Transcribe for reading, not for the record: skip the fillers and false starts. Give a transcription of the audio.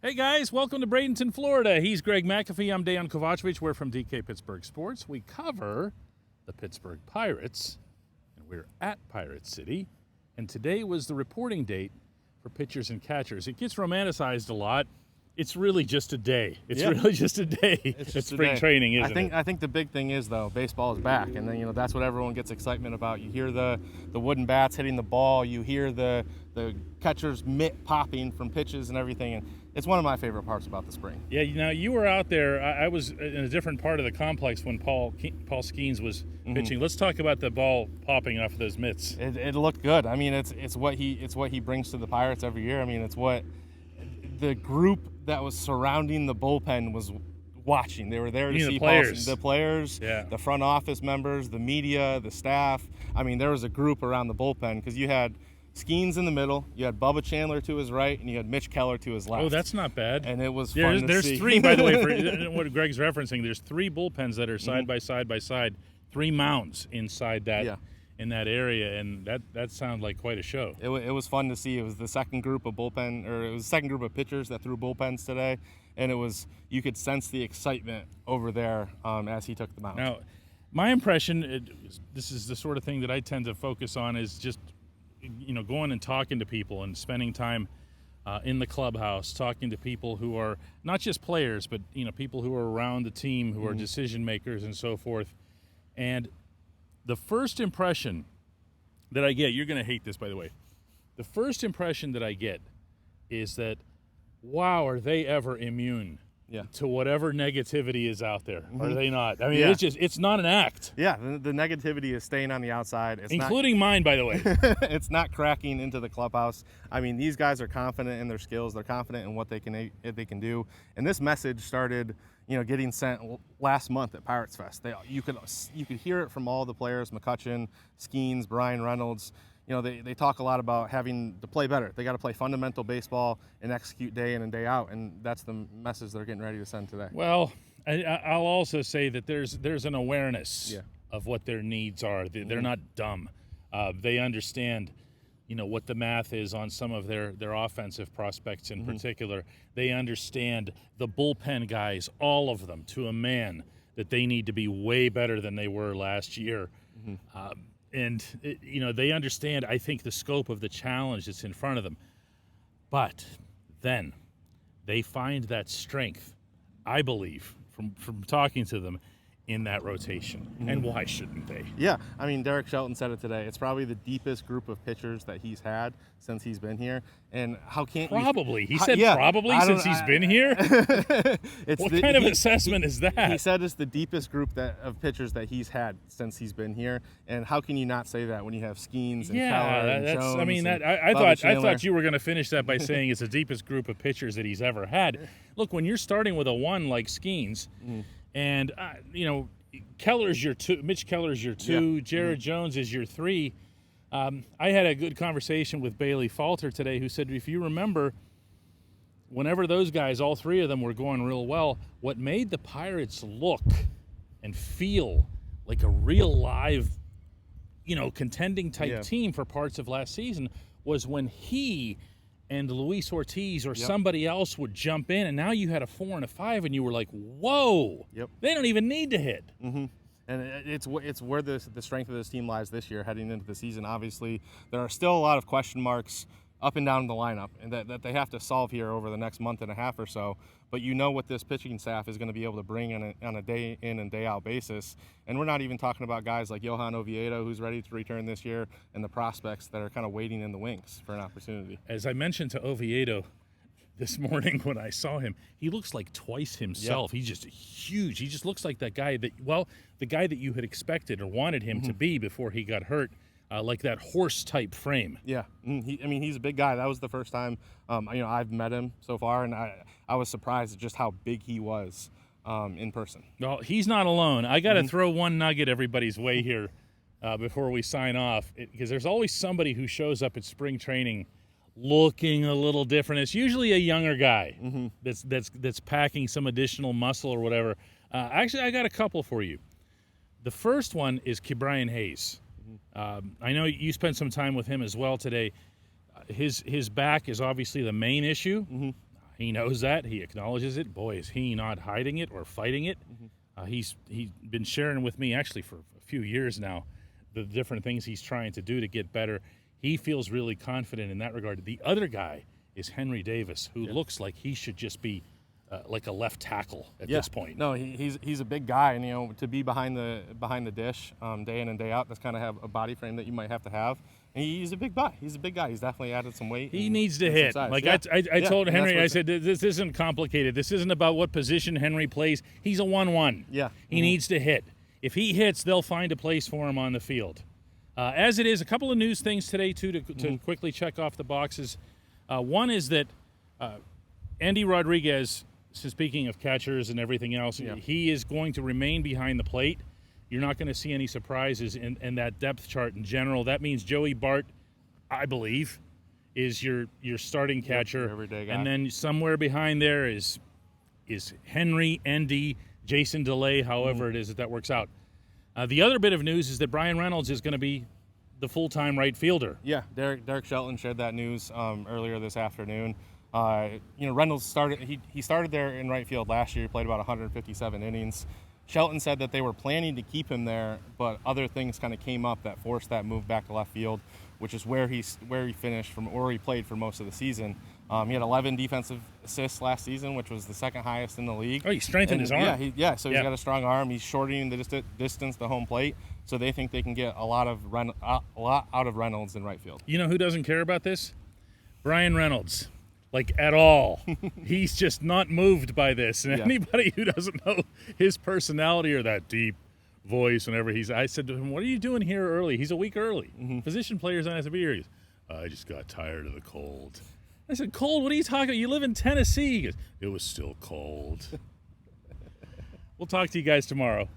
Hey guys, welcome to Bradenton, Florida. He's Greg Macafee. I'm Dejan Kovacevic. We're from DK Pittsburgh Sports. We cover the Pittsburgh Pirates, and we're at Pirate City. And today was the reporting date for pitchers and catchers. It gets romanticized a lot. It's really just a day. It's really just a day. It's just spring training, isn't it? I think the big thing is, though, baseball is back, and then that's what everyone gets excitement about. You hear the wooden bats hitting the ball. You hear the catcher's mitt popping from pitches and everything, and it's one of my favorite parts about the spring. Yeah, you were out there. I was in a different part of the complex when Paul Skeens was pitching. Let's talk about the ball popping off of those mitts. It looked good. I mean, it's what he brings to the Pirates every year. I mean, it's what the group that was surrounding the bullpen was watching. They were there to see the players, the front office members, the media, the staff. I mean, there was a group around the bullpen because you had Skeens in the middle, you had Bubba Chandler to his right, and you had Mitch Keller to his left. Oh, that's not bad. And it was fun to see. There's three, by the way, for what Greg's referencing. There's three bullpens that are side by side, three mounds inside that in that area, and that sounded like quite a show. It was fun to see. It was the second group of pitchers that threw bullpens today, and you could sense the excitement over there as he took the mound. Now, my impression, this is the sort of thing that I tend to focus on, is just going and talking to people and spending time in the clubhouse, talking to people who are not just players, but people who are around the team, who are decision makers and so forth. And the first impression that I get, you're going to hate this, by the way. The first impression that I get is that, wow, are they ever immune to whatever negativity is out there? Are they not? I mean, it's not an act. Yeah, the negativity is staying on the outside. Including mine, by the way. It's not cracking into the clubhouse. I mean, these guys are confident in their skills. They're confident in what they can do. And this message started, getting sent last month at Pirates Fest. You could hear it from all the players: McCutchen, Skeens, Brian Reynolds. They talk a lot about having to play better. They got to play fundamental baseball and execute day in and day out, and that's the message they're getting ready to send today. Well, I'll also say that there's an awareness of what their needs are. They're not dumb. They understand, what the math is on some of their offensive prospects in particular. They understand the bullpen guys, all of them, to a man, that they need to be way better than they were last year. And, they understand, I think, the scope of the challenge that's in front of them. But then they find that strength, I believe, from talking to them, in that rotation. And why shouldn't they? Yeah, I mean, Derek Shelton said it today. It's probably the deepest group of pitchers that he's had since he's been here. And how can't probably? He said probably since he's been here? What kind of assessment is that? He said it's the deepest group of pitchers that he's had since he's been here. And how can you not say that when you have Skeens and Keller and Jones? I mean, I thought you were going to finish that by saying it's the deepest group of pitchers that he's ever had. Look, when you're starting with a one like Skeens, and, Keller's your two, Mitch Keller's your two, Jared Jones is your three. I had a good conversation with Bailey Falter today, who said, if you remember, whenever those guys, all three of them, were going real well, what made the Pirates look and feel like a real live, contending type team for parts of last season was when he and Luis Ortiz or somebody else would jump in, and now you had a 4 and a 5, and you were like, whoa, they don't even need to hit. And it's where the strength of this team lies this year heading into the season. Obviously, there are still a lot of question marks up and down the lineup, and that they have to solve here over the next month and a half or so. But what this pitching staff is going to be able to bring on a day in and day out basis. And we're not even talking about guys like Johan Oviedo, who's ready to return this year, and the prospects that are kind of waiting in the wings for an opportunity. As I mentioned to Oviedo this morning when I saw him, he looks like twice himself. He's just huge. He just looks like the guy that you had expected or wanted him to be before he got hurt. Like that horse-type frame. Yeah, he's a big guy. That was the first time, I've met him so far, and I was surprised at just how big he was in person. Well, he's not alone. I got to throw one nugget everybody's way here before we sign off, because there's always somebody who shows up at spring training looking a little different. It's usually a younger guy that's packing some additional muscle or whatever. Actually, I got a couple for you. The first one is Ke'Bryan Hayes. I know you spent some time with him as well today. His back is obviously the main issue. He knows that. He acknowledges it. Boy, is he not hiding it or fighting it. He's been sharing with me actually for a few years now the different things he's trying to do to get better. He feels really confident in that regard. The other guy is Henry Davis, who looks like he should just be like a left tackle at this point. No, he's a big guy, and to be behind the dish day in and day out, that's kind of have a body frame that you might have to have. And he's a big guy. He's definitely added some weight. He needs to hit. Like I told Henry, I said, this isn't complicated. This isn't about what position Henry plays. He's a 1-1. Yeah. He needs to hit. If he hits, they'll find a place for him on the field. As it is, a couple of news things today, too, to quickly check off the boxes. One is that Andy Rodriguez, so speaking of catchers and everything else, he is going to remain behind the plate. You're not going to see any surprises in that depth chart in general. That means Joey Bart, I believe, is your starting catcher. Everyday guy. And then somewhere behind there is Henry, Endy, Jason DeLay, however it is that works out. The other bit of news is that Brian Reynolds is going to be the full-time right fielder. Yeah, Derek Shelton shared that news earlier this afternoon. Reynolds started. He started there in right field last year. He played about 157 innings. Shelton said that they were planning to keep him there, but other things kind of came up that forced that move back to left field, which is where he finished from, or he played for most of the season. He had 11 defensive assists last season, which was the second highest in the league. Oh, he strengthened his arm. So he's got a strong arm. He's shortening the distance to home plate, so they think they can get a lot out of Reynolds in right field. You know who doesn't care about this? Brian Reynolds. Like, at all. He's just not moved by this. And anybody who doesn't know his personality or that deep voice whenever I said to him, what are you doing here early? He's a week early. Position players don't have to be here. He goes, I just got tired of the cold. I said, cold? What are you talking about? You live in Tennessee. He goes, it was still cold. We'll talk to you guys tomorrow.